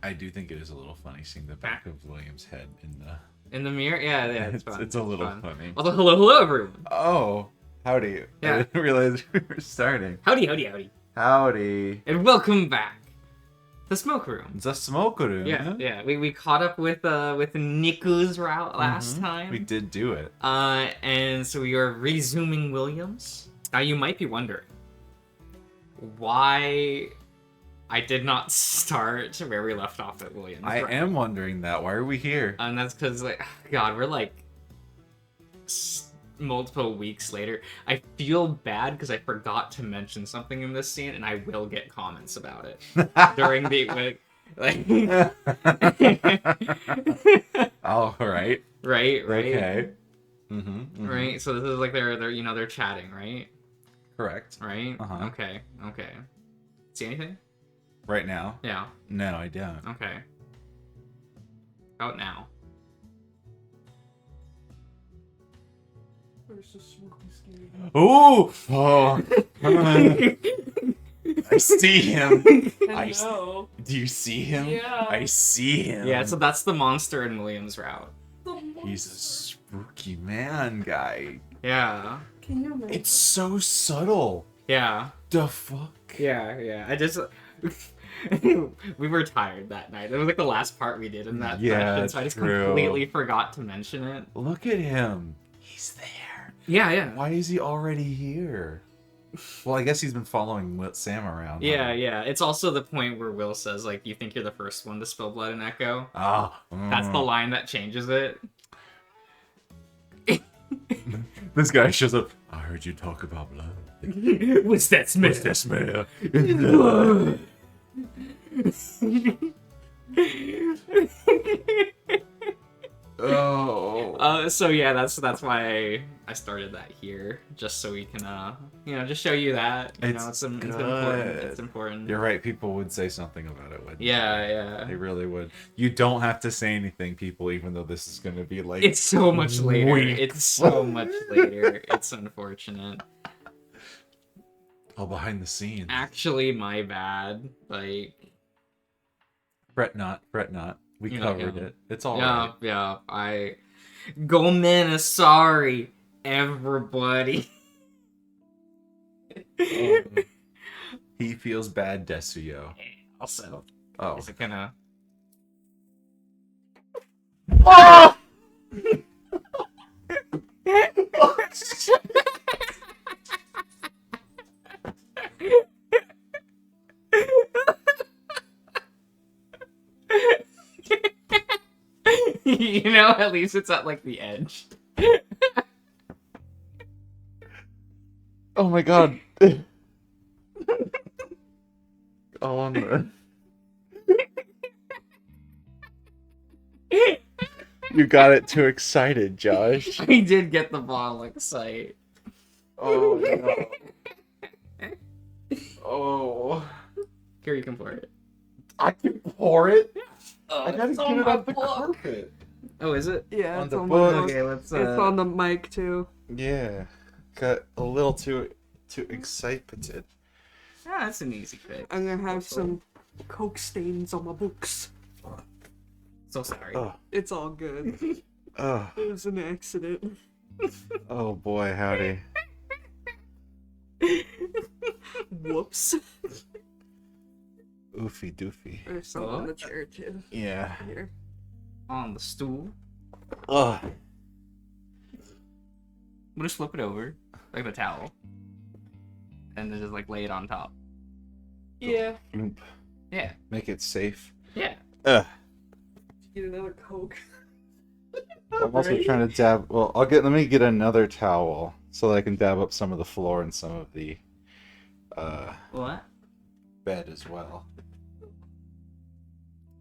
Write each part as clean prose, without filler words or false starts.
I do think it is a little funny seeing the back of William's head in the mirror. Yeah, it's fun. It's a little funny. Also, hello, everyone. Oh, howdy. Yeah. I didn't realize we were starting. Howdy. Howdy. And welcome back. The smoke room. The smoke room. Yeah. We caught up with Niku's route last time. We did do it. And so we are resuming Williams. Now you might be wondering why I did not start where we left off at Williams. I am wondering that. Why are we here? And that's because, like, God, we're like multiple weeks later. I feel bad because I forgot to mention something in this scene, and I will get comments about it during the like. Oh, right. Right. Okay. Right. So this is like they're chatting, right? Correct. Right. Okay. See anything? Right now? Yeah. No, I don't. Okay. Out now. Where's the smoky skin? Ooh! Oh! I see him. I know. Do you see him? Yeah. I see him. Yeah. So that's the monster in Williams' route. He's a spooky man, guy. Yeah. Can you imagine? It's so subtle. Yeah. The fuck? Yeah. I just. We were tired that night. It was like the last part we did in that session, so I just completely forgot to mention it. Look at him. He's there. Yeah. Why is he already here? Well, I guess he's been following Sam around. Yeah. It's also the point where Will says, like, you think you're the first one to spill blood in Echo? That's the line that changes it. This guy shows up. I heard you talk about blood. What's that smell? What's that smell? Oh. So yeah, that's why I started that here, just so we can just show you that it's important. It's important. You're right. People would say something about it. Yeah. They really would. You don't have to say anything, people, even though this is going to be like. It's so much later. weak. It's so much later. It's unfortunate. All behind the scenes. Actually, my bad. Like. Fret not. We covered it. It's all right. Yeah. Go man, sorry, everybody. He feels bad, Desuyo. Also, Oh. is it gonna? Oh! At least it's at like the edge. Oh my god. Oh, on the... You got it too excited, Josh. I did get the bottle excited. Oh no. Oh. Here, you can pour it. I can pour it? Oh, I gotta it's get on it my off the book. carpet. Oh, is it? Yeah, On it's the on book. my book. Okay, let's. It's on the mic too. Yeah. Got a little too excited. Ah, that's an easy fix. I'm gonna have some Coke stains on my books. So sorry. Oh. It's all good. Oh. It was an accident. Oh boy, howdy. Whoops. Oofy doofy. There's some on the chair too. Yeah. Here. On the stool. Ugh. We'll just flip it over, like the towel, and then just like lay it on top. Yeah. Oop. Yeah. Make it safe. Yeah. Ugh. Get another Coke. I'm also trying to dab. Well, let me get another towel so that I can dab up some of the floor and some of the What? bed as well.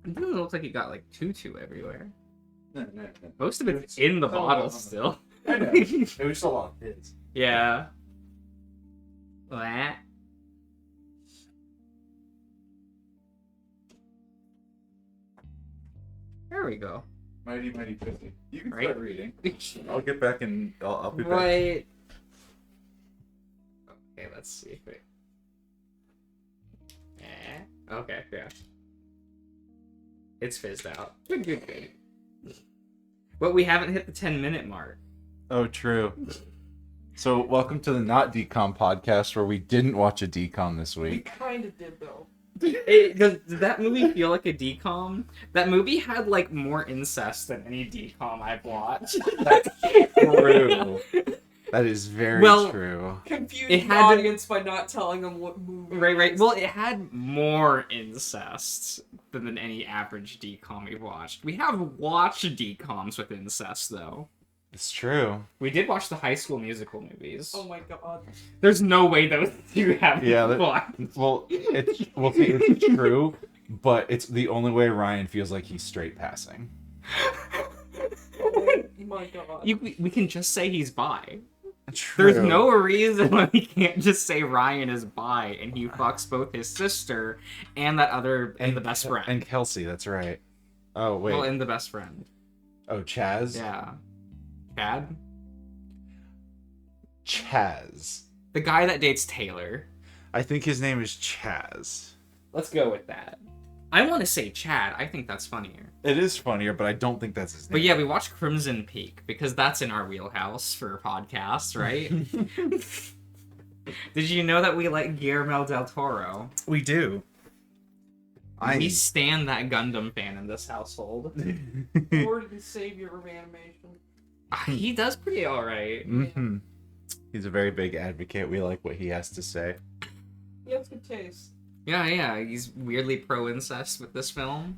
It doesn't look like you got like tutu everywhere. No. Most of it's in the bottle still. I know. It was still on his. Yeah. What? There we go. Mighty 50. You can Right. start reading. I'll get back and I'll be back. Right. Okay, let's see. Wait. Okay, yeah. It's fizzed out. Good. But we haven't hit the 10-minute mark. Oh, true. So, welcome to the Not Decom podcast, where we didn't watch a decom this We week. kind of did, though. Does that movie feel like a decom? That movie had like more incest than any decom I've watched. That's true. That is very true. Confused It the had to- audience by not telling them what movie. Right. Well, it had more incest than any average decom we've watched. We have watched decoms with incest, though. It's true. We did watch the High School Musical movies. Oh my god. There's no way those two have watched. It's true, but it's the only way Ryan feels like he's straight passing. Oh my god. We can just say he's bi. True. There's no reason why we can't just say Ryan is bi and he fucks both his sister and that other and the best friend. And Kelsey, that's right. Oh, wait. Well, and the best friend. Oh, Chaz? Yeah. Chad? Chaz. The guy that dates Taylor. I think his name is Chaz. Let's go with that. I want to say Chad. I think that's funnier. It is funnier, but I don't think that's his name. But yeah, we watched Crimson Peak because that's in our wheelhouse for podcasts, right? Did you know that we like Guillermo del Toro? We do. We stand that Gundam fan in this household. Lord and Savior of animation. He does pretty alright. Mm-hmm. He's a very big advocate. We like what he has to say. He has good taste. Yeah, he's weirdly pro-incest with this film.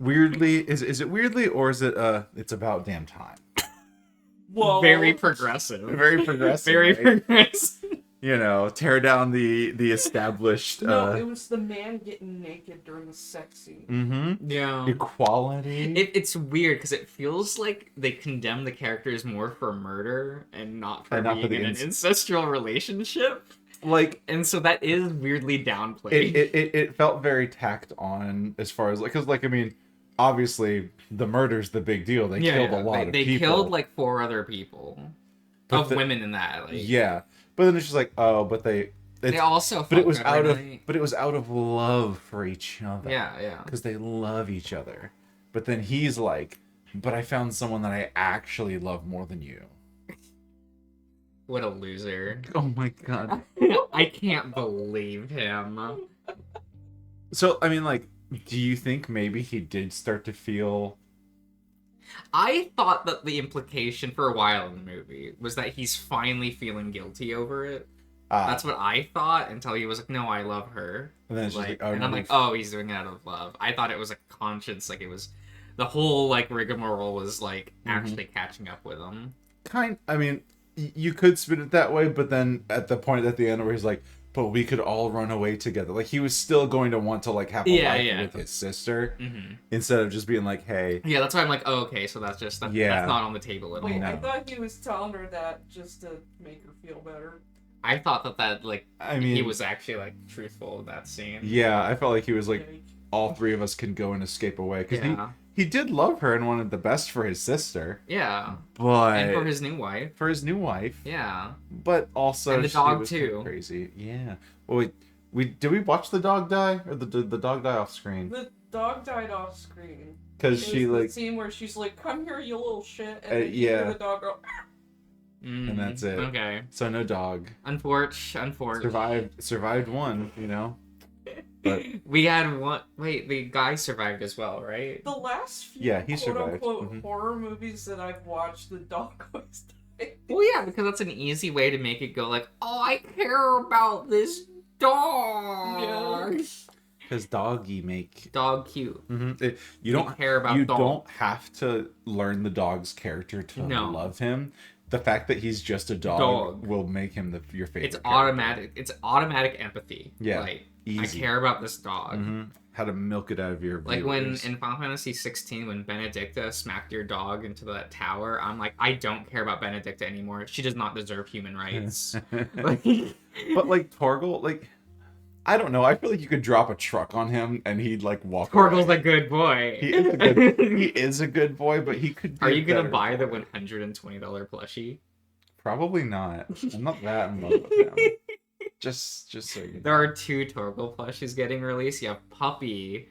Weirdly, is it weirdly, or is it it's about damn time? Whoa. Very progressive. Very progressive. Very right? progressive. You know, tear down the established. No, it was the man getting naked during the sex scene. Mm-hmm. Yeah. Equality. It's weird because it feels like they condemn the characters more for murder and not for being in an ancestral relationship. Like, and so that is weirdly downplayed. It felt very tacked on as far as like, because like I mean, obviously the murder's the big deal. They killed a lot of people. They killed like 4 other people women in that. Like, yeah, but then it's just like, oh, but they also. But it was out of love for each other. Yeah. Because they love each other. But then he's like, but I found someone that I actually love more than you. What a loser. Oh my god. I can't believe him. So, I mean, like, do you think maybe he did start to feel... I thought that the implication for a while in the movie was that he's finally feeling guilty over it. That's what I thought until he was like, no, I love her. And then it's just like, oh, and no, I'm like, oh, he's doing it out of love. I thought it was a conscience, like it was... The whole, like, rigmarole was, like, actually catching up with him. I mean... You could spin it that way, but then at the point at the end where he's like, but we could all run away together. Like, he was still going to want to, like, have a life with his sister, instead of just being like, hey. Yeah, that's why I'm like, oh, okay, so that's just, that's not on the table at all. Wait, I thought he was telling her that just to make her feel better. I thought that like, I mean, he was actually, like, truthful in that scene. Yeah, I felt like he was like, all 3 of us can go and escape away. Because he did love her and wanted the best for his sister. Yeah. But... And for his new wife. Yeah. But also... And the dog, too. Crazy. Yeah. Well, did we watch the dog die? Or the dog die off screen? The dog died off screen. Because she, like... the scene where she's like, come here, you little shit. And then you hear the dog go... And that's it. Okay. So no dog. Unfortunate. Survived one, you know? But we had one. Wait, the guy survived as well, right? The last few he survived. quote-unquote horror movies that I've watched, the dog always died. Well, yeah, because that's an easy way to make it go like, oh, I care about this dog. Because doggy make dog cute. You don't care about. You dog. don't have to learn the dog's character to love him. The fact that he's just a dog will make him your favorite. It's automatic. It's automatic empathy. Yeah. Like, easy. I care about this dog. How to milk it out of your like viewers. when in Final Fantasy 16 when Benedicta smacked your dog into that tower, I'm like, I don't care about Benedicta anymore. She does not deserve human rights. But like Torgal, like I don't know. I feel like you could drop a truck on him and he'd like walk. Torgal's away. a good boy. He is a good boy, but he could. Are you gonna buy the $120 plushie? Probably not. I'm not that in love with him. Just so you know. There are 2 Torgal plushies getting released. You have Puppy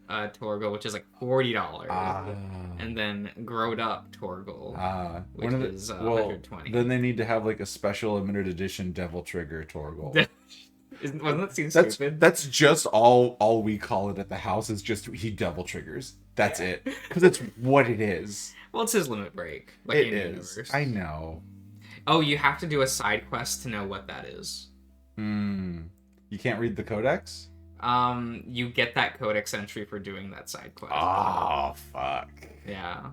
Torgal, which is like $40. And then Growed Up Torgal, which is $120. Then they need to have like a special limited edition Devil Trigger Torgal. Wasn't that seem stupid? That's just all we call it at the house is just he Devil Triggers. That's it. Because it's what it is. Well, it's his limit break. Like it is. Universe. I know. Oh, you have to do a side quest to know what that is. You can't read the codex? You get that codex entry for doing that side quest. Oh, fuck. Yeah.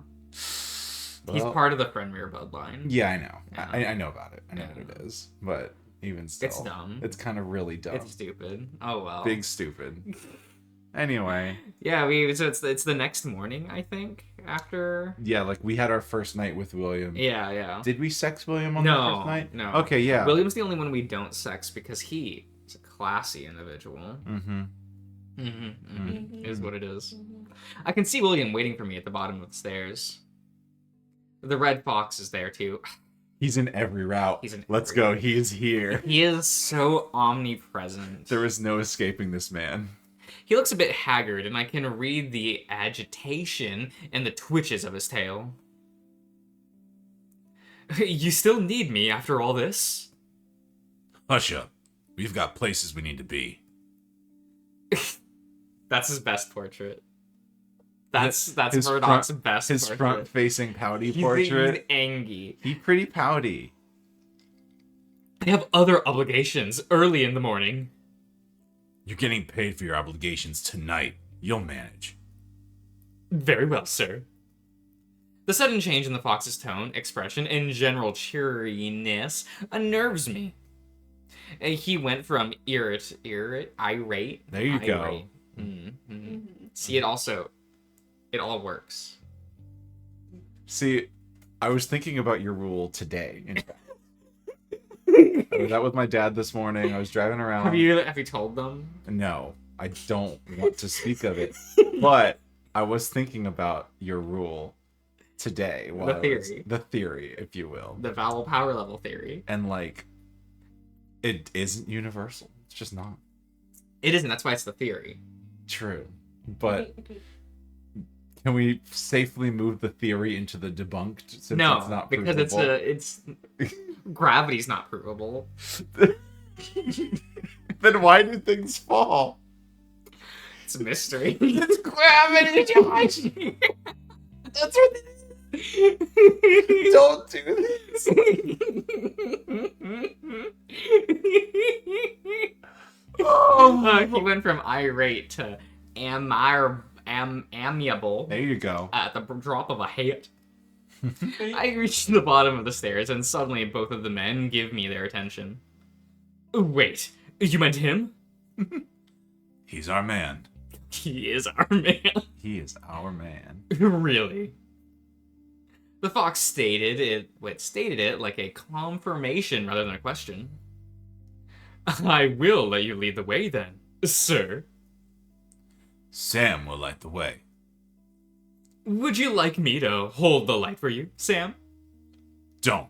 Well, he's part of the Fenrir bloodline. Yeah, I know. Yeah. I know about it. I know what it is. But even still. It's dumb. It's kind of really dumb. It's stupid. Oh, well. Big stupid. Anyway. Yeah, so it's the next morning, I think, after... Yeah, like, we had our first night with William. Yeah. Did we sex William on the first night? No. Okay, yeah. William's the only one we don't sex because he is a classy individual. Is what it is. I can see William waiting for me at the bottom of the stairs. The red fox is there, too. He's in every route. Let's go. He is here. He is so omnipresent. There is no escaping this man. He looks a bit haggard, and I can read the agitation and the twitches of his tail. You still need me after all this? Hush up. We've got places we need to be. That's his best portrait. That's Murdoch's best his portrait. Front-facing pouty portrait. He's angry. He's pretty pouty. I have other obligations early in the morning. You're getting paid for your obligations tonight. You'll manage. Very well, sir. The sudden change in the fox's tone, expression, and general cheeriness unnerves me. He went from irate. There you go. See, it all works. See, I was thinking about your rule today. In fact, I was out with my dad this morning. I was driving around. Have you told them? No, I don't want to speak of it. But I was thinking about your rule today. The theory, if you will. The vowel power level theory. And like, it isn't universal. It's just not. It isn't. That's why it's the theory. True, but can we safely move the theory into the debunked? Since no, it's not because provable? it's gravity's not provable. Then why do things fall? It's a mystery. It's gravity, Josh. That's what it is. Don't do this. He went from irate to amiable. There you go. At the drop of a hat. I reached the bottom of the stairs, and suddenly both of the men give me their attention. Wait, you meant him? He's our man. He is our man. He is our man. Really? The fox stated it like a confirmation rather than a question. I will let you lead the way then, sir. Sam will light the way. Would you like me to hold the light for you, Sam? Don't.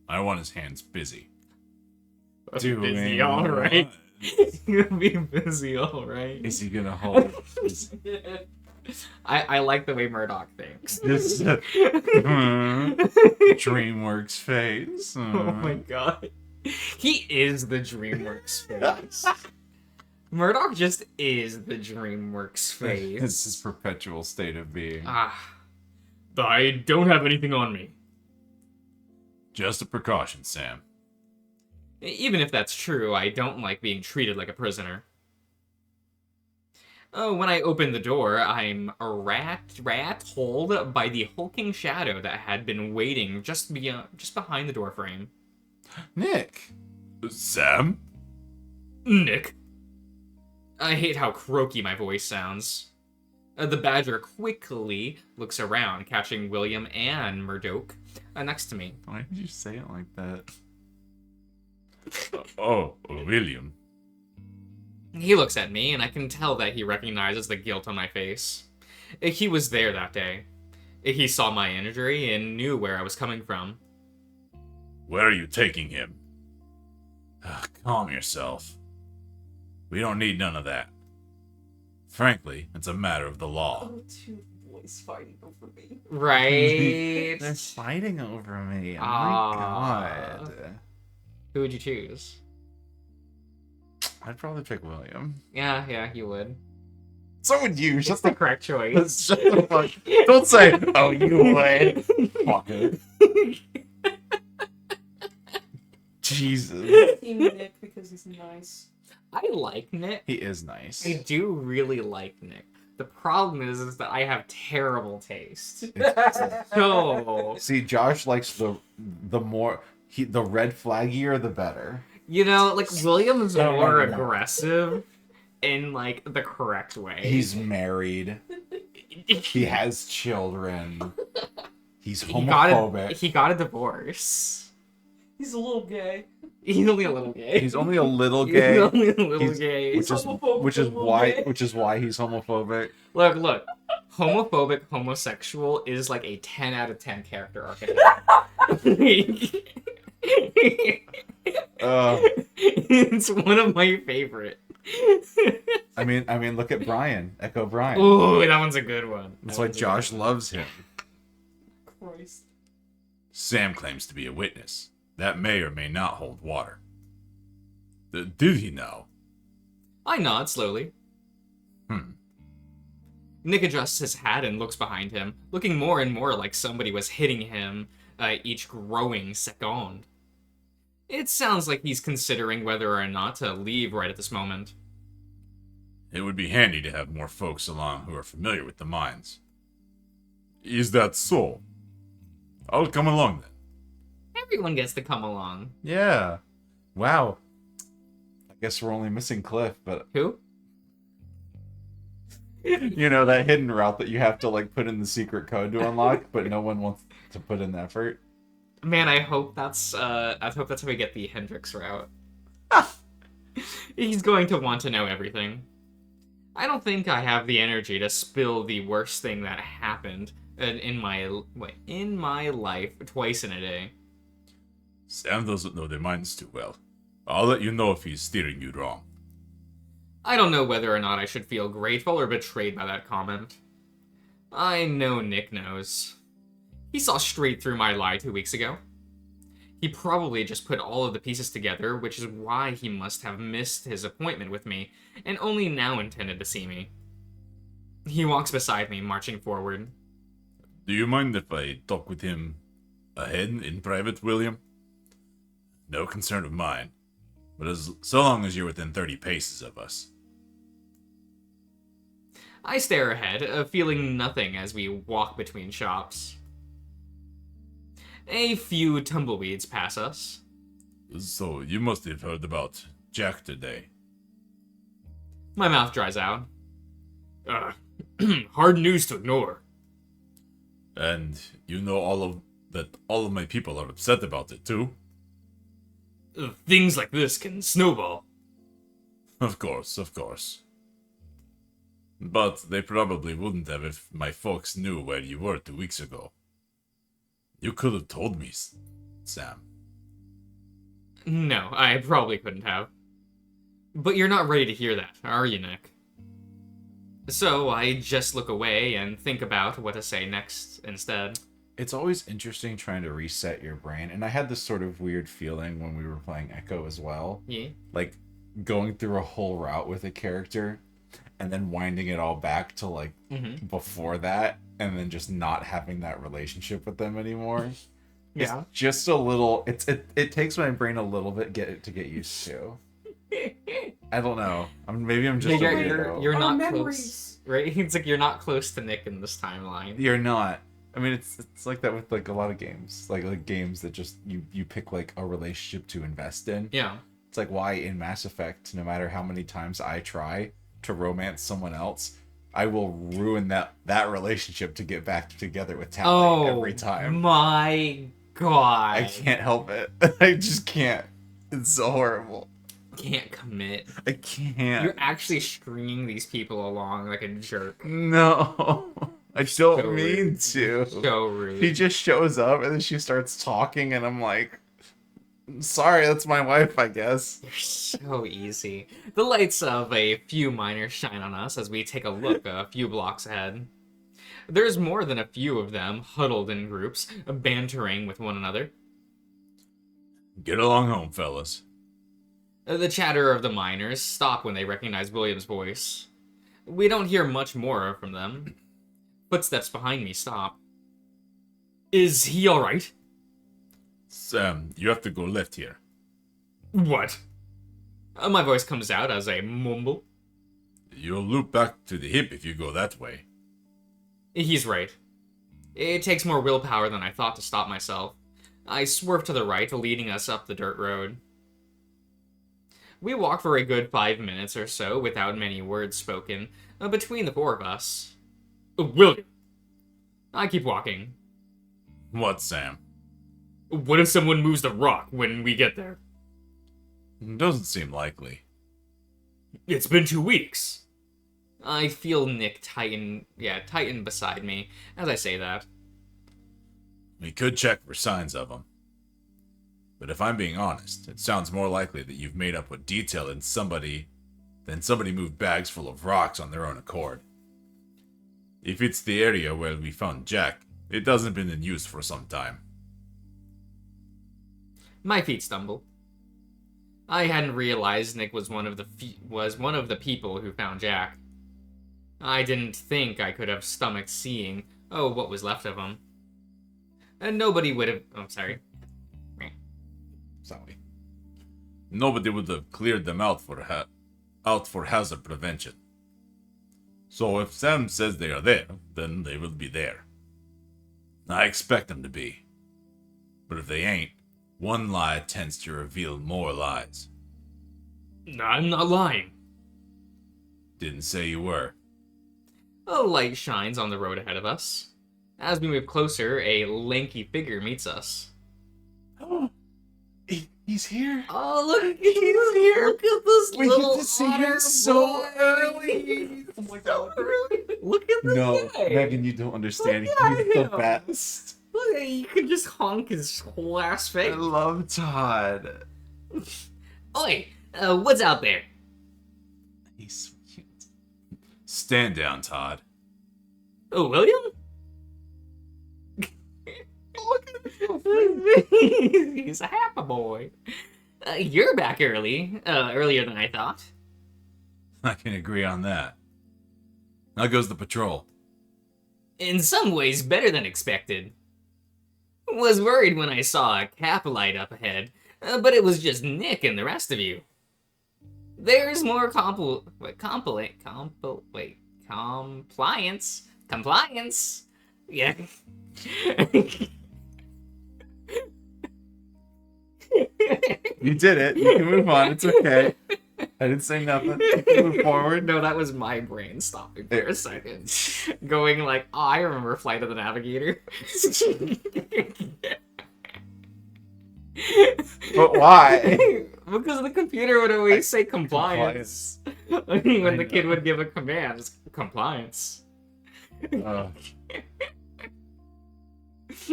I want his hands busy. Busy, all right. He'll be busy, all right. Is he gonna hold? I like the way Murdoch thinks. This DreamWorks face. Oh my god. He is the DreamWorks face. Murdoch just is the DreamWorks face. It's his perpetual state of being. I don't have anything on me. Just a precaution, Sam. Even if that's true, I don't like being treated like a prisoner. Oh, when I open the door, I'm rattled by the hulking shadow that had been waiting just behind the doorframe. Nick! Sam? Nick. I hate how croaky my voice sounds. The badger quickly looks around, catching William and Mrjosh next to me. Why did you say it like that? Oh, William. He looks at me, and I can tell that he recognizes the guilt on my face. He was there that day. He saw my injury and knew where I was coming from. Where are you taking him? Calm yourself. We don't need none of that. Frankly, it's a matter of the law. Oh, two boys fighting over me. Right. They're fighting over me. Oh Aw. my god. Who would you choose? I'd probably pick William. Yeah, you would. So would you. That's the correct choice. Shut the fuck. Don't say, oh, you would. Fucker. Jesus. Team Nick because he's nice. I like Nick. He is nice. I do really like Nick. The problem is that I have terrible taste. So, See, Josh likes the more the red flaggier the better. you know, like William is No, more no, no. aggressive in like the correct way. He's married. He has children. He's He got homophobic. a divorce. He's a little gay. He's only a little gay. He's only a little He's gay. only a little He's- gay. Which is homophobic, which is a little why gay. which is why he's homophobic. Look. Homophobic, homosexual is like a 10 out of 10 character archetype. It's one of my favorite. I mean, look at Brian, Echo Brian. Ooh, that one's a good one. That's That why one's a Josh good one. loves him. Christ. Sam claims to be a witness. That may or may not hold water. Did he know? I nod slowly. Nick adjusts his hat and looks behind him, looking more and more like somebody was hitting him each growing second. It sounds like he's considering whether or not to leave right at this moment. It would be handy to have more folks along who are familiar with the mines. Is that so? I'll come along then. Everyone gets to come along. Yeah. Wow. I guess we're only missing Cliff, but Who? you know that hidden route that you have to like put in the secret code to unlock, but no one wants to put in the effort. Man, I hope that's how we get the Hendrix route. He's going to want to know everything. I don't think I have the energy to spill the worst thing that happened in my life twice in a day. Sam doesn't know the mines too well. I'll let you know if he's steering you wrong. I don't know whether or not I should feel grateful or betrayed by that comment. I know Nick knows. He saw straight through my lie 2 weeks ago. He probably just put all of the pieces together, which is why he must have missed his appointment with me, and only now intended to see me. He walks beside me, marching forward. Do you mind if I talk with him ahead in private, William? No concern of mine, but so long as you're within 30 paces of us. I stare ahead, feeling nothing as we walk between shops. A few tumbleweeds pass us. So, you must have heard about Jack today. My mouth dries out. Hard news to ignore. And you know all of my people are upset about it too? Things like this can snowball. Of course. But they probably wouldn't have if my folks knew where you were 2 weeks ago. You could have told me, Sam. No, I probably couldn't have. But you're not ready to hear that, are you, Nick? So I just look away and think about what to say next instead. It's always interesting trying to reset your brain, and I had this sort of weird feeling when we were playing Echo as well. Yeah. Like going through a whole route with a character and then winding it all back to like before that, and then just not having that relationship with them anymore. Yeah. It's just a little it takes my brain a little bit to get used to. I don't know. Maybe I'm just a weirdo. You're Our not memories. close, right? It's like you're not close to Nick in this timeline. You're not. I mean, it's like that with like a lot of games, like games that just you pick like a relationship to invest in. Yeah. It's like why in Mass Effect, no matter how many times I try to romance someone else, I will ruin that relationship to get back together with Tally every time. My God. I can't help it. I just can't. It's so horrible. Can't commit. I can't. You're actually stringing these people along like a jerk. No. I don't So mean rude. to. So rude. She just shows up and then she starts talking and I'm like, Sorry, that's my wife, I guess. You're so easy. The lights of a few miners shine on us as we take a look a few blocks ahead. There's more than a few of them, huddled in groups, bantering with one another. Get along home, fellas. The chatter of the miners stop when they recognize William's voice. We don't hear much more from them. Footsteps behind me stop. Is he alright? Sam, you have to go left here. What? My voice comes out as I mumble. You'll loop back to the hip if you go that way. He's right. It takes more willpower than I thought to stop myself. I swerve to the right, leading us up the dirt road. We walk for a good 5 minutes or so without many words spoken between the four of us. William! I keep walking. What, Sam? What if someone moves the rock when we get there? Doesn't seem likely. It's been 2 weeks. I feel Nick tighten beside me as I say that. We could check for signs of them. But if I'm being honest, it sounds more likely that you've made up a detail than somebody moved bags full of rocks on their own accord. If it's the area where we found Jack, it hasn't been in use for some time. My feet stumble. I hadn't realized Nick was one of the people who found Jack. I didn't think I could have stomached seeing, what was left of him. And nobody would have... Oh, sorry. Sorry. Nobody would have cleared them out for hazard prevention. So if Sam says they are there, then they will be there. I expect them to be. But if they ain't, one lie tends to reveal more lies. I'm not lying. Didn't say you were. A light shines on the road ahead of us. As we move closer, a lanky figure meets us. Oh, he's here. Oh, look, he's here. Look at this We little get to see otter him so boy. early. Oh my god. Look at this No, guy. Megan, you don't understand. Look at He's the him. best. Look, you could just honk his whole ass I face. love Todd. Oi, what's out there? He's so cute. Stand down, Todd. Oh, William? Look at him. He's a happy boy. You're back earlier than I thought. I can agree on that. How goes the patrol? In some ways, better than expected. Was worried when I saw a cap light up ahead, but it was just Nick and the rest of you. There's more compliance. Yeah. You did it. You can move on. It's okay. I didn't say nothing. You can move forward. No, that was my brain stopping for a second. Going like, oh, I remember Flight of the Navigator. But why? Because the computer would always say compliance. When the kid would give a command, it's compliance.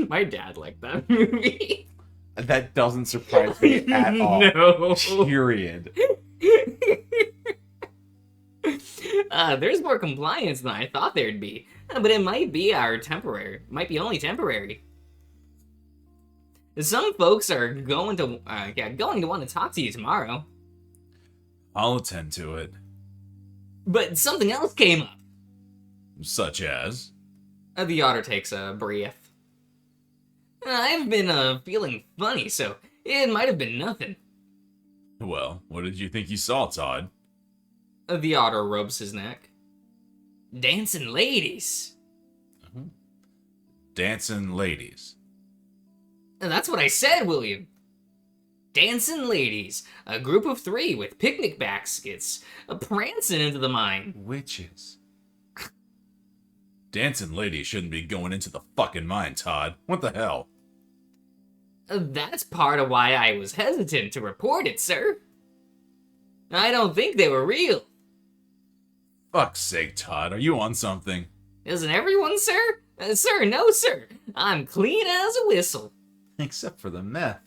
My dad liked that movie. That doesn't surprise me at all. No. Period. There's more compliance than I thought there'd be, but it might be only temporary. Some folks are going to want to talk to you tomorrow. I'll attend to it. But something else came up. Such as? The otter takes a breath. I've been feeling funny, so it might have been nothing. Well, what did you think you saw, Todd? The otter rubs his neck. Dancing ladies. Dancing ladies. That's what I said, William. Dancing ladies. A group of 3 with picnic baskets. Prancing into the mine. Witches. Dancing ladies shouldn't be going into the fucking mine, Todd. What the hell? That's part of why I was hesitant to report it, sir. I don't think they were real. Fuck's sake, Todd. Are you on something? Isn't everyone, sir? Sir, no, sir. I'm clean as a whistle. Except for the meth.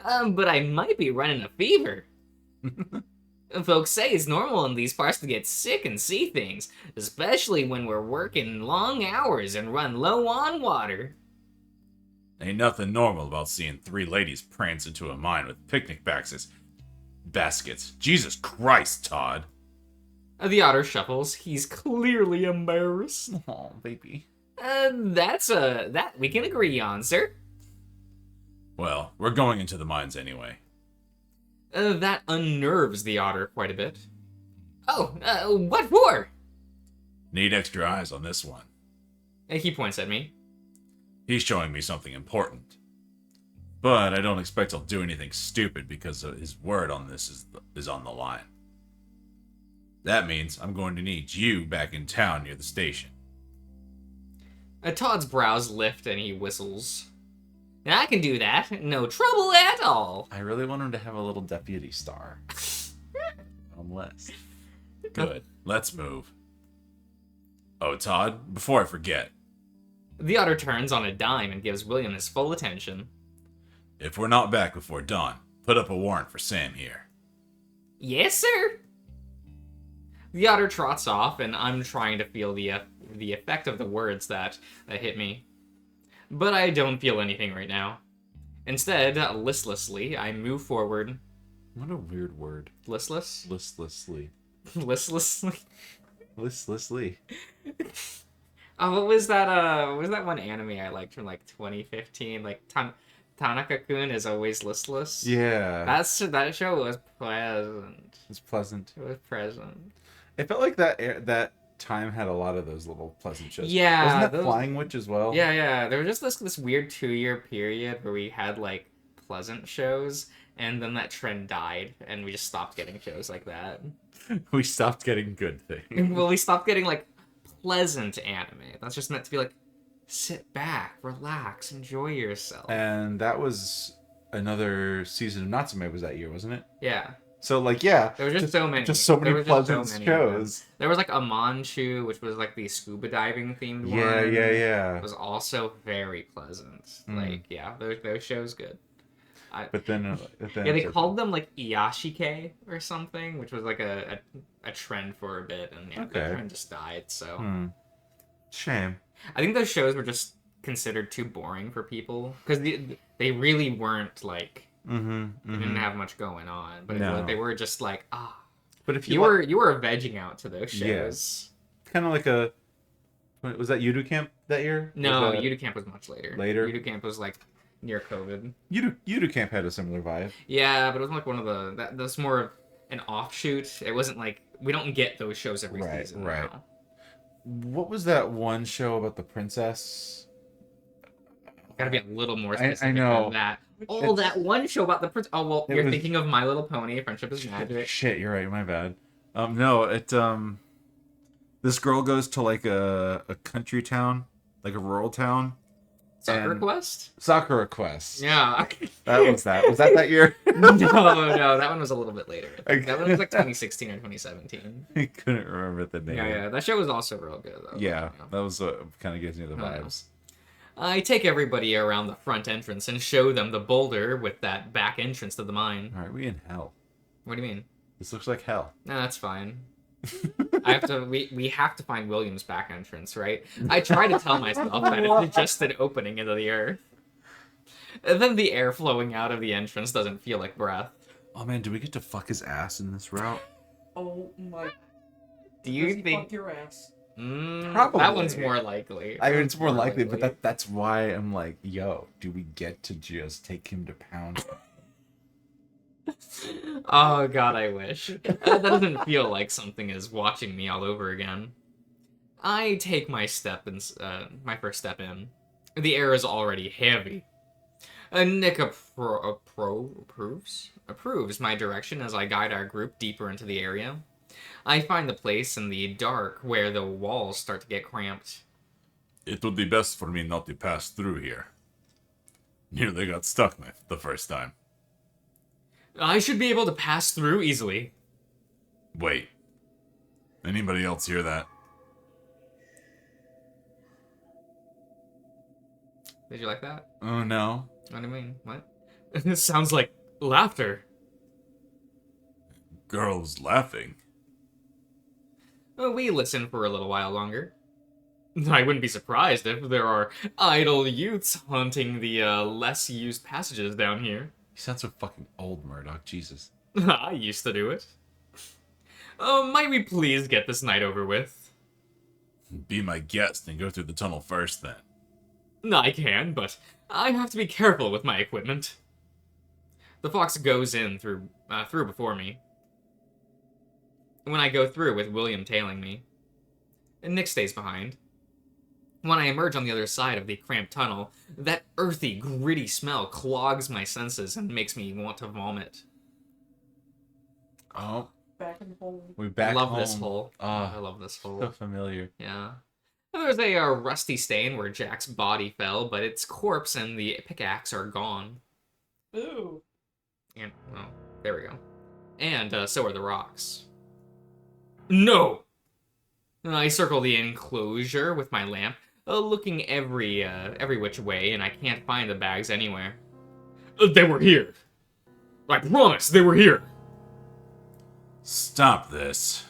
But I might be running a fever. Folks say it's normal in these parts to get sick and see things, especially when we're working long hours and run low on water. Ain't nothing normal about seeing 3 ladies prance into a mine with picnic baskets. Jesus Christ, Todd. The otter shuffles. He's clearly embarrassed. Oh, baby. That we can agree on, sir. Well, we're going into the mines anyway. That unnerves the otter quite a bit. Oh, what for? Need extra eyes on this one. He points at me. He's showing me something important. But I don't expect he'll do anything stupid because his word on this is on the line. That means I'm going to need you back in town near the station. Todd's brows lift and he whistles. I can do that. No trouble at all. I really want him to have a little deputy star. Unless. Good. Let's move. Oh, Todd, before I forget. The otter turns on a dime and gives William his full attention. If we're not back before dawn, put up a warrant for Sam here. Yes, sir. The otter trots off, and I'm trying to feel the effect of the words that hit me. But I don't feel anything right now. Instead, listlessly, I move forward. What a weird word. Listless? Listlessly. Listlessly? Listlessly. Oh, what was that one anime I liked from like 2015? Like Tanaka-kun is always listless. Yeah. That show was pleasant. It's pleasant. It was present. It felt like that time had a lot of those little pleasant shows. Yeah. Wasn't that Flying Witch as well? Yeah. There was just this weird 2-year period where we had like pleasant shows, and then that trend died, and we just stopped getting shows like that. We stopped getting good things. Well, we stopped getting like pleasant anime. That's just meant to be like, sit back, relax, enjoy yourself. And that was another season of Natsume was that year, wasn't it? Yeah. So like, yeah, There were just so many. Just so many pleasant of them. shows. There was like a Manchu, which was like the scuba diving themed one. Yeah. It was also very pleasant. Like, yeah, those shows good. But then they called them like Iyashike or something, which was like a trend for a bit, and yeah, the trend just died. So shame. I think those shows were just considered too boring for people because they really weren't like they didn't have much going on, but they were just like But if you were vegging out to those shows. Yeah. Kind of like was that Yudu Camp that year? No, Yudu Camp was much later. Later? Yudu Camp was like near COVID. Yudu Camp had a similar vibe. Yeah, but it was like one of that's more of an offshoot. It wasn't like we don't get those shows every season. Right. Now. What was that one show about the princess? Gotta be a little more specific I know. than that. Oh, that one show about the prince. Oh, well, you're thinking of My Little Pony, Friendship is Magic. Shit, you're right. My bad. No, this girl goes to like a country town, like a rural town. Sakura Quest? Sakura Quest. Yeah. That was that. Was that year? No, that one was a little bit later. That one was like 2016 or 2017. I couldn't remember the name. Yeah. That show was also real good, though. Yeah, that was what kind of gives me the vibes. I take everybody around the front entrance and show them the boulder with that back entrance to the mine. All right, we in hell. What do you mean? This looks like hell. No, that's fine. We have to find William's back entrance, right? I try to tell myself that it's just an opening into the earth. And then the air flowing out of the entrance doesn't feel like breath. Oh man, do we get to fuck his ass in this route? Oh my. Do you Does he think fuck your ass? Probably. That one's more likely. I mean, it's more likely, but that's why I'm like, yo, do we get to just take him to pound? Oh god, I wish. That doesn't feel like something is watching me all over again. I take my my first step in. The air is already heavy. Nick approves my direction as I guide our group deeper into the area. I find the place in the dark where the walls start to get cramped. It would be best for me not to pass through here. Nearly got stuck the first time. I should be able to pass through easily. Wait. Anybody else hear that? Did you like that? Oh no. What do you mean? What? This sounds like laughter. Girls laughing. We listen for a little while longer. I wouldn't be surprised if there are idle youths haunting the less used passages down here. You sound so fucking old, Murdoch. Jesus. I used to do it. Might we please get this night over with? Be my guest and go through the tunnel first, then. I can, but I have to be careful with my equipment. The fox goes in through before me. When I go through with William tailing me, and Nick stays behind. When I emerge on the other side of the cramped tunnel, that earthy, gritty smell clogs my senses and makes me want to vomit. Oh, Back in the hole. we're back love home. this hole. Ah, I love this hole. so familiar. Yeah. And there's a rusty stain where Jack's body fell, but its corpse and the pickaxe are gone. Ooh. And, well, there we go. And so are the rocks. No! I circle the enclosure with my lamp, looking every which way, and I can't find the bags anywhere. They were here. I promise, they were here. Stop this.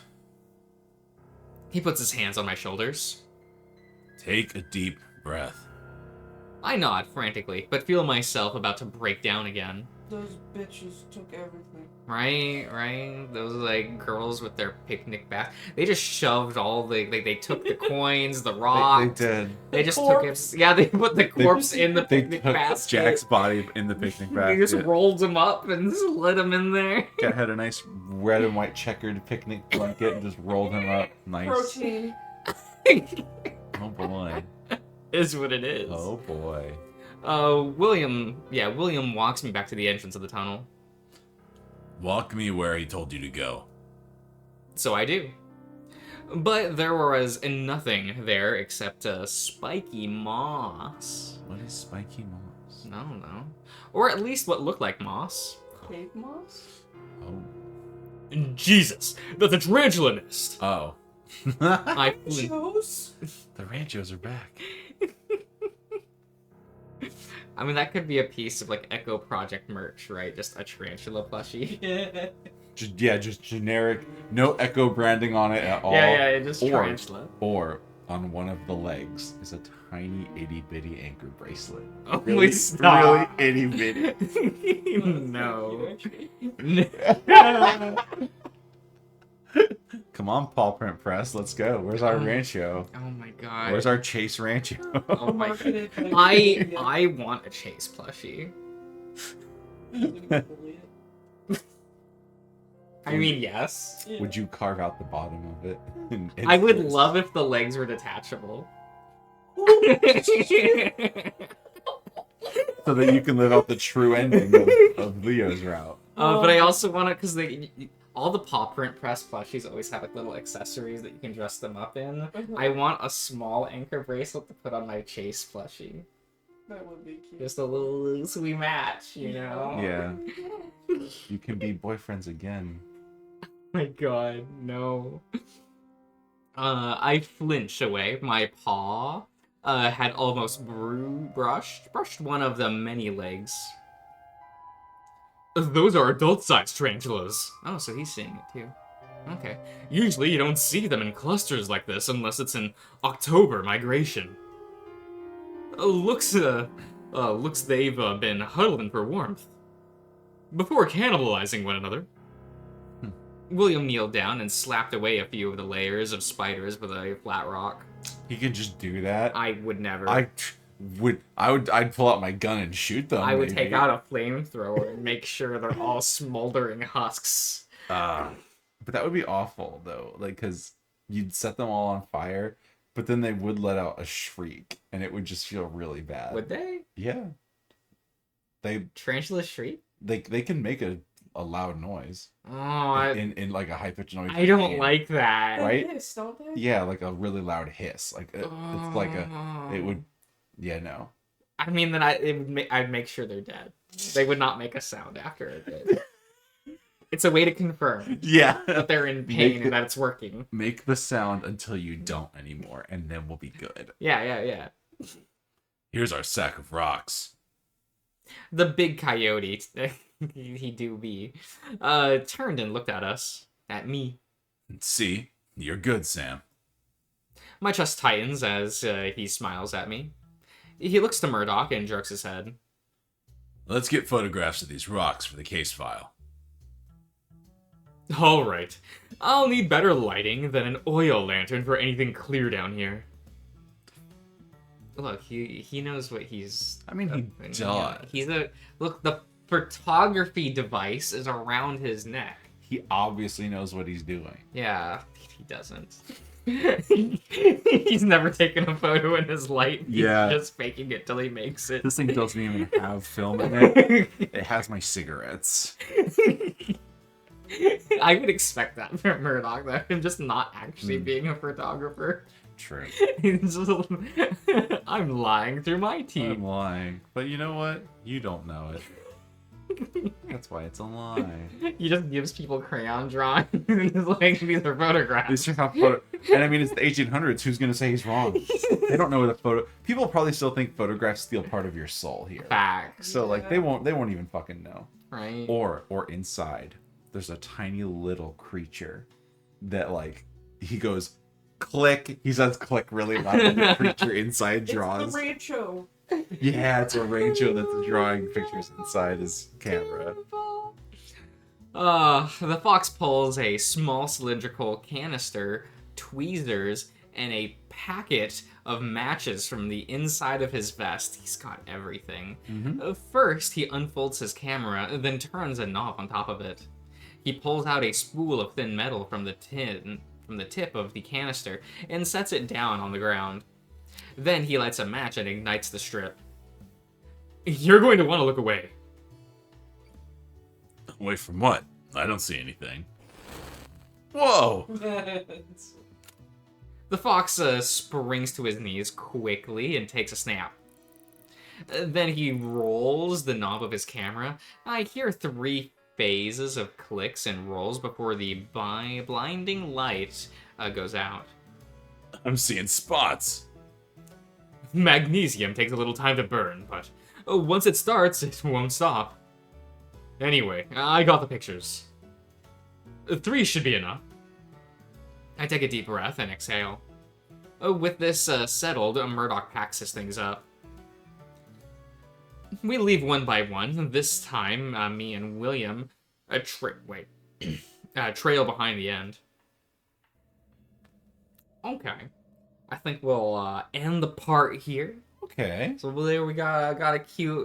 He puts his hands on my shoulders. Take a deep breath. I nod frantically, but feel myself about to break down again. Those bitches took everything. Right. Those like girls with their picnic basket. They just shoved all the they took the coins, the rocks. They did. They just took it. Yeah, they put the corpse in the They picnic took basket. Jack's body in the picnic They just basket. rolled him up and slid him in there. Got had a nice red and white checkered picnic blanket and just rolled him up. Nice. Protein. Oh boy. Is what it is. Oh boy. William walks me back to the entrance of the tunnel. Walk me where he told you to go. So I do. But there was nothing there except spiky moss. What is spiky moss? I don't know. Or at least what looked like moss. Cave moss? Oh. Jesus, that's a tarantula nest. Oh. I flew. Chose? The ranchos are back. I mean, that could be a piece of like Echo Project merch, right? Just a tarantula plushie. Just generic, no Echo branding on it at all. Yeah, just Or- tarantula. Or on one of the legs is a tiny itty bitty anchor bracelet. Oh, Really, stop. really itty bitty. No. Come on, Paw Print Press, let's go. Where's our rancho? Oh my god. Where's our Chase Rancho? Oh my god. Marketed like I want a Chase plushie. I mean, yes. Yeah. Would you carve out the bottom of it? and I would fix- love if the legs were detachable. so that you can live out the true ending of Leo's route. But I also want it because all the paw print press plushies always have like little accessories that you can dress them up in. I want a small anchor bracelet to put on my Chase plushie. That would be cute. Just a little sweet match, you know? Yeah. You can be boyfriends again. My god, no. I flinch away. My paw had almost brushed one of the many legs. Those are adult-sized tarantulas. Oh, so he's seeing it too. Okay. Usually you don't see them in clusters like this unless it's an October migration. Looks they've been huddling for warmth. Before cannibalizing one another. William kneeled down and slapped away a few of the layers of spiders with a flat rock. He could just do that. I would never. I'd pull out my gun and shoot them. I would maybe. take out a flamethrower and make sure they're all smoldering husks. But that would be awful though, like because you'd set them all on fire, but then they would let out a shriek, and it would just feel really bad. Would they? Yeah. Tarantulas shriek? They can make a loud noise Oh, in like a high pitched noise. I don't like that. Right? Hiss, don't they? Yeah, like a really loud hiss. Like it's like it would. Yeah, no. I mean, then I'd make sure they're dead. They would not make a sound after it did. It's a way to confirm Yeah. that they're in pain and that it's working. Make the sound until you don't anymore, and then we'll be good. Yeah. Here's our sack of rocks. The big coyote, he do be, turned and looked at us, at me. See, you're good, Sam. My chest tightens as he smiles at me. He looks to Murdoch and jerks his head. Let's get photographs of these rocks for the case file. Alright. I'll need better lighting than an oil lantern for anything clear down here. Look, he knows what he's... I mean, he does. He's a... Look, the photography device is around his neck. He obviously knows what he's doing. Yeah, he doesn't. He's never taken a photo in his life. He's just faking it till he makes it. This thing doesn't even have film in it. It has my cigarettes. I would expect that from Murdoch, though. Him just not actually being a photographer. True. I'm lying through my teeth. I'm lying. But you know what? You don't know it. That's why it's a lie. He just gives people crayon drawings and is like, these are photographs. These are not and I mean, it's the 1800s. Who's going to say he's wrong? They don't know what a photo... People probably still think photographs steal part of your soul here. Facts. So, like, they won't even fucking know. Right. Or inside, there's a tiny little creature that, like, he goes, click. He says click really loud, and the creature inside draws. It's the Rancho. Yeah, it's a Rancho that's drawing pictures inside his camera. The fox pulls a small cylindrical canister, tweezers, and a packet of matches from the inside of his vest. He's got everything. First, he unfolds his camera, then turns a knob on top of it. He pulls out a spool of thin metal from the tip of the canister and sets it down on the ground. Then he lights a match and ignites the strip. You're going to want to look away. Away from what? I don't see anything. Whoa! The fox springs to his knees quickly and takes a snap. Then he rolls the knob of his camera. I hear 3 phases of clicks and rolls before the blinding light goes out. I'm seeing spots. Magnesium takes a little time to burn, but once it starts, it won't stop. Anyway, I got the pictures. 3 should be enough. I take a deep breath and exhale. With this settled, Murdoch packs his things up. We leave one by one. This time, me and William trail behind the end. Okay. I think we'll end the part here. Okay. So there we got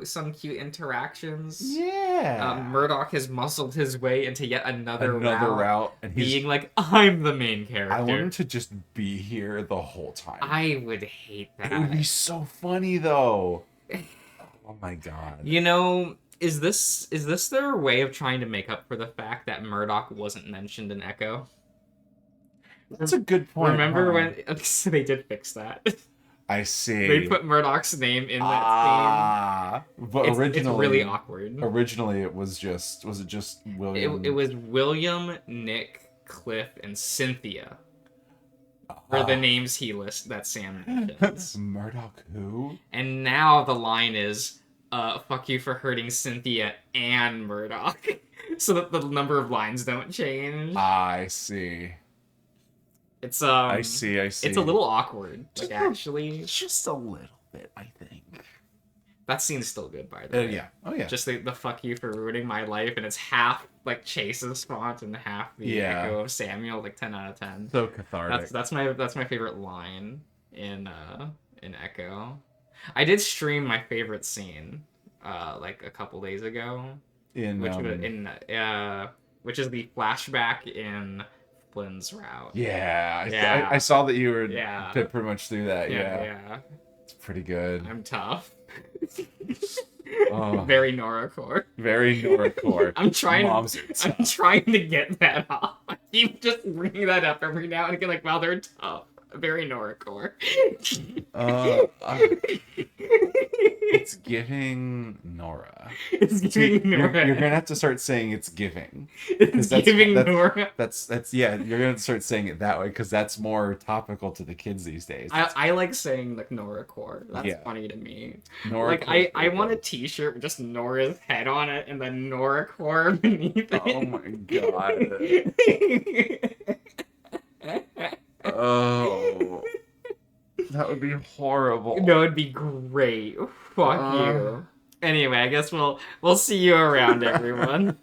some cute interactions. Yeah. Murdoch has muscled his way into yet another route, and he's being like, I'm the main character. I want him to just be here the whole time. I would hate that. It would be so funny though. Oh my god. You know, is this their way of trying to make up for the fact that Murdoch wasn't mentioned in Echo? That's a good point. Remember when they did fix that? I see. They put Murdoch's name in that scene. But originally, it's really awkward. Originally, it was just William. It was William, Nick, Cliff, and Cynthia. Were the names he lists that Sam mentions. Murdoch who? And now the line is, fuck you for hurting Cynthia and Murdoch. So that the number of lines don't change. I see. It's I see. It's a little awkward. Like actually, just a little bit, I think. That scene's still good, by the way. Yeah. Oh yeah. Just the fuck you for ruining my life, and it's half like Chase's font and half the echo of Samuel, like 10 out of 10. So cathartic. That's my favorite line in Echo. I did stream my favorite scene like a couple days ago. Which is the flashback in Flynn's route. Yeah. I saw that you were pretty much through that. Yeah. It's pretty good. I'm tough. Oh. Very Noracore. Very Noracore. I'm trying to get that off. I keep just bringing that up every now and again, like, wow, they're tough. Very Noracore. It's giving Nora. It's giving Nora. You're gonna have to start saying it's giving. It's giving Nora. That's yeah. You're gonna start saying it that way because that's more topical to the kids these days. I like saying like Noracore. That's funny to me. Like I want a T-shirt with just Nora's head on it and then Noracore beneath it. Oh my god. Oh. That would be horrible. No, it'd be great. Fuck you. Anyway, I guess we'll see you around, everyone.